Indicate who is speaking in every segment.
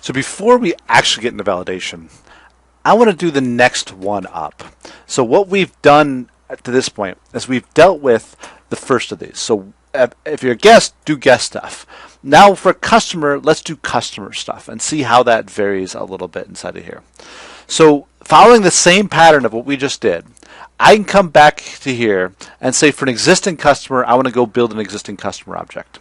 Speaker 1: So before we actually get into validation, I want to do the next one up. So what we've done to this point is we've dealt with the first of these. So if you're a guest, do guest stuff. Now for customer, let's do customer stuff and see how that varies a little bit inside of here. So following the same pattern of what we just did, I can come back to here and say for an existing customer, I want to go build an existing customer object.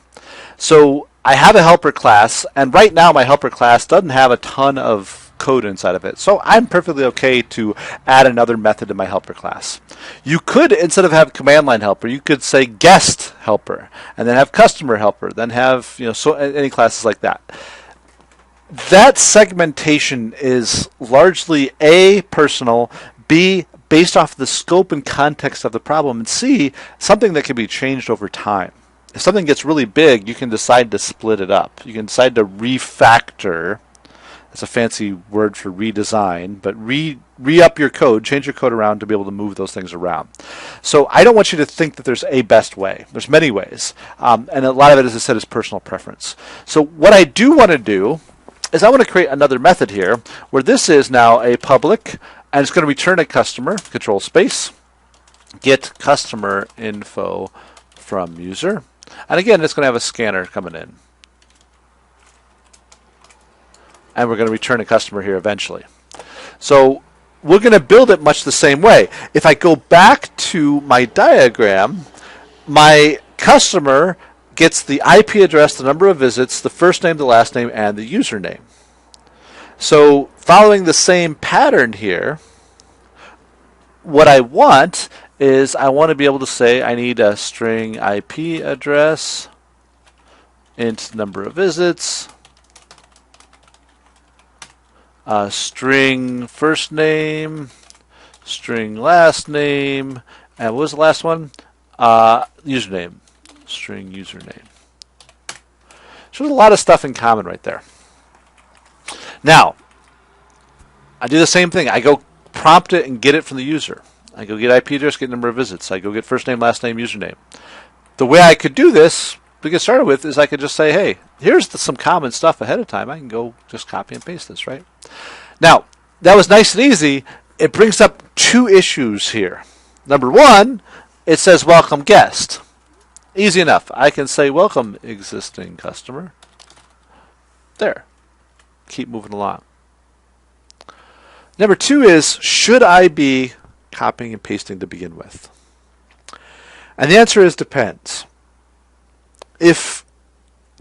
Speaker 1: So I have a helper class, and right now my helper class doesn't have a ton of code inside of it. So I'm perfectly okay to add another method to my helper class. You could, instead of have command line helper, you could say guest helper, and then have customer helper, then have so any classes like that. That segmentation is largely A, personal, B, based off the scope and context of the problem, and C, something that can be changed over time. If something gets really big, you can decide to split it up. You can decide to refactor. That's a fancy word for redesign, but re-up your code, change your code around to be able to move those things around. So I don't want you to think that there's a best way. There's many ways, and a lot of it, as I said, is personal preference. So what I do want to do is I want to create another method here where this is now a public, and it's going to return a customer, control space, get customer info from user. And again, it's going to have a scanner coming in. And we're going to return a customer here eventually. So we're going to build it much the same way. If I go back to my diagram, my customer gets the IP address, the number of visits, the first name, the last name, and the username. So following the same pattern here, what I want is I want to be able to say I need a string IP address, int number of visits, string first name, string last name, and what was the last one? Username, string username. So there's a lot of stuff in common right there. Now, I do the same thing. I go prompt it and get it from the user. I go get IP address, get number of visits. I go get first name, last name, username. The way I could do this to get started with is I could just say, hey, here's some common stuff ahead of time. I can go just copy and paste this, right? Now, that was nice and easy. It brings up two issues here. Number one, it says welcome guest. Easy enough. I can say welcome existing customer. There. Keep moving along. Number two is, should I be copying and pasting to begin with? And the answer is depends. If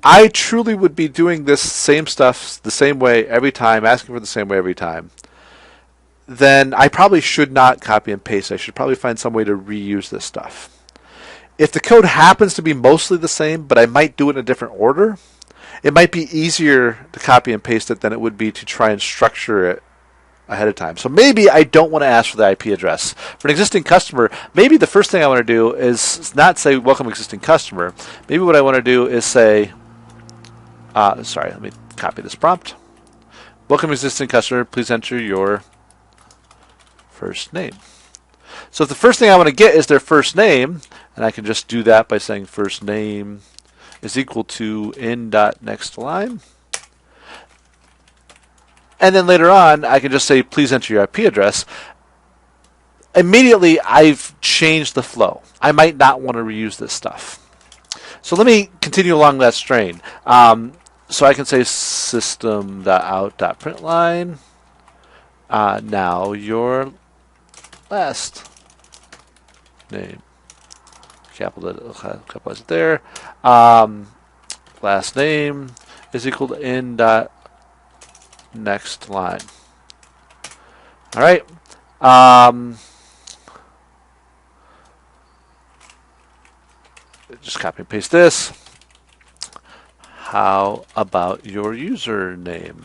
Speaker 1: I truly would be doing this same stuff the same way every time, asking for the same way every time, then I probably should not copy and paste. I should probably find some way to reuse this stuff. If the code happens to be mostly the same, but I might do it in a different order, it might be easier to copy and paste it than it would be to try and structure it ahead of time. So maybe I don't want to ask for the IP address. For an existing customer, maybe the first thing I want to do is not say welcome existing customer. Maybe what I want to do is say, let me copy this prompt. Welcome existing customer, please enter your first name. So if the first thing I want to get is their first name, and I can just do that by saying first name is equal to in.nextLine. And then later on, I can just say, please enter your IP address. Immediately, I've changed the flow. I might not want to reuse this stuff. So let me continue along that strain. So I can say system.out.println. Now your last name. Capitalize it there. Last name is equal to in.nextLine. All right. Just copy and paste this. How about your username?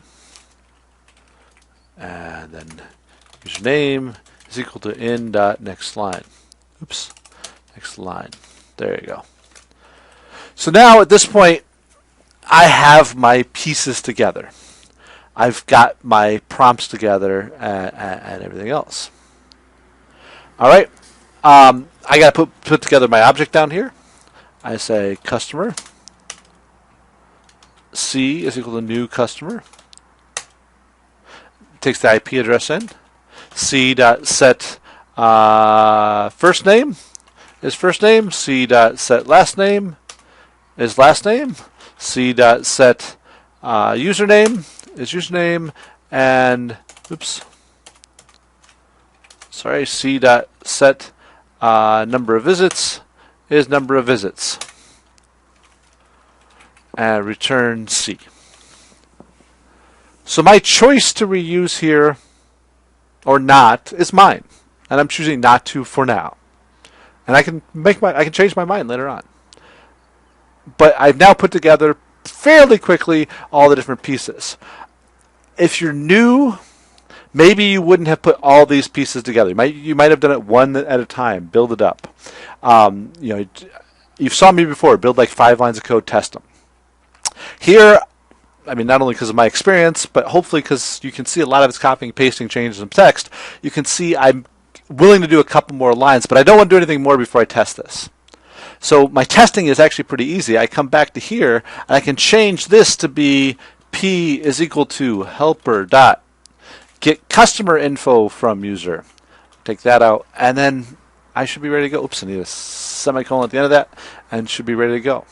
Speaker 1: And then username is equal to in.nextLine. Oops. Next line. There you go. So now at this point, I have my pieces together. I've got my prompts together and everything else. All right. I got to put together my object down here. I say customer. C is equal to new customer. takes the IP address in. C dot set first name is first name. C dot set last name is last name. C dot set username is username, and C dot set number of visits is number of visits, and return C. So my choice to reuse here or not is mine, and I'm choosing not to for now. And I can change my mind later on. But I've now put together fairly quickly all the different pieces. If you're new, maybe you wouldn't have put all these pieces together. You might have done it one at a time, build it up. You've saw me before, build like 5 lines of code, test them. Here, I mean, not only because of my experience, but hopefully because you can see a lot of it's copying, pasting, changes some text. You can see I'm willing to do a couple more lines, but I don't want to do anything more before I test this. So my testing is actually pretty easy. I come back to here, and I can change this to be P is equal to helper dot get customer info from user. Take that out, and then I should be ready to go. Oops, I need a semicolon at the end of that, and should be ready to go.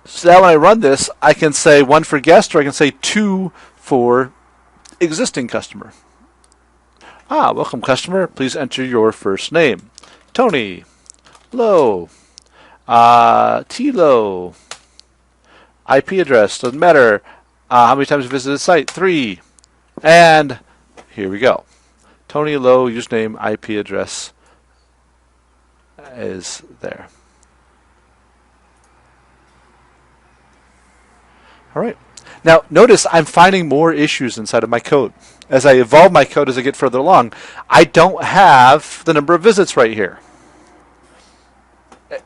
Speaker 1: So now when I run this, I can say 1 for guest, or I can say 2 for existing customer. Welcome customer. Please enter your first name. Tony. Low. T-Low. IP address. Doesn't matter. How many times you visited the site? 3. And here we go. Tony Low, username, IP address is there. All right. Now, notice I'm finding more issues inside of my code. As I evolve my code as I get further along, I don't have the number of visits right here.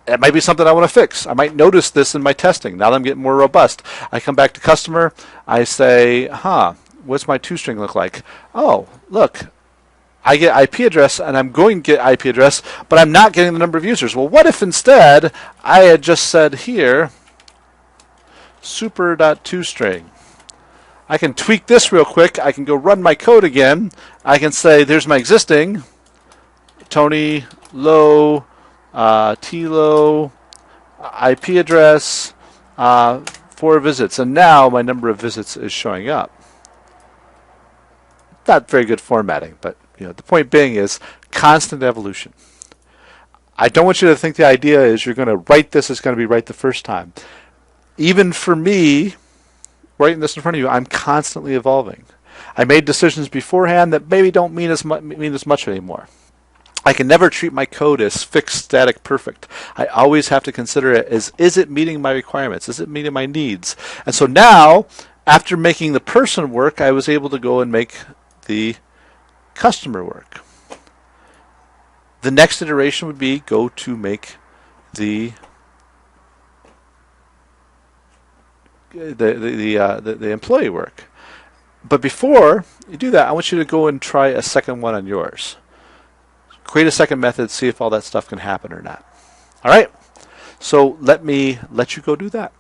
Speaker 1: It might be something I want to fix. I might notice this in my testing. Now that I'm getting more robust, I come back to customer. I say, what's my toString look like? Oh, look, I get IP address, and I'm going to get IP address, but I'm not getting the number of users. Well, what if instead I had just said here, super.toString. I can tweak this real quick. I can go run my code again. I can say, there's my existing, Tony Low, T-Low, IP address, 4 visits. And now my number of visits is showing up. Not very good formatting, but the point being is constant evolution. I don't want you to think the idea is you're going to write this, it's going to be right the first time. Even for me, writing this in front of you, I'm constantly evolving. I made decisions beforehand that maybe don't mean as much anymore. I can never treat my code as fixed, static, perfect. I always have to consider it as, is it meeting my requirements? Is it meeting my needs? And so now, after making the person work, I was able to go and make the customer work. The next iteration would be go to make the employee work. But before you do that, I want you to go and try a second one on yours. Create a second method, see if all that stuff can happen or not. All right? So let me let you go do that.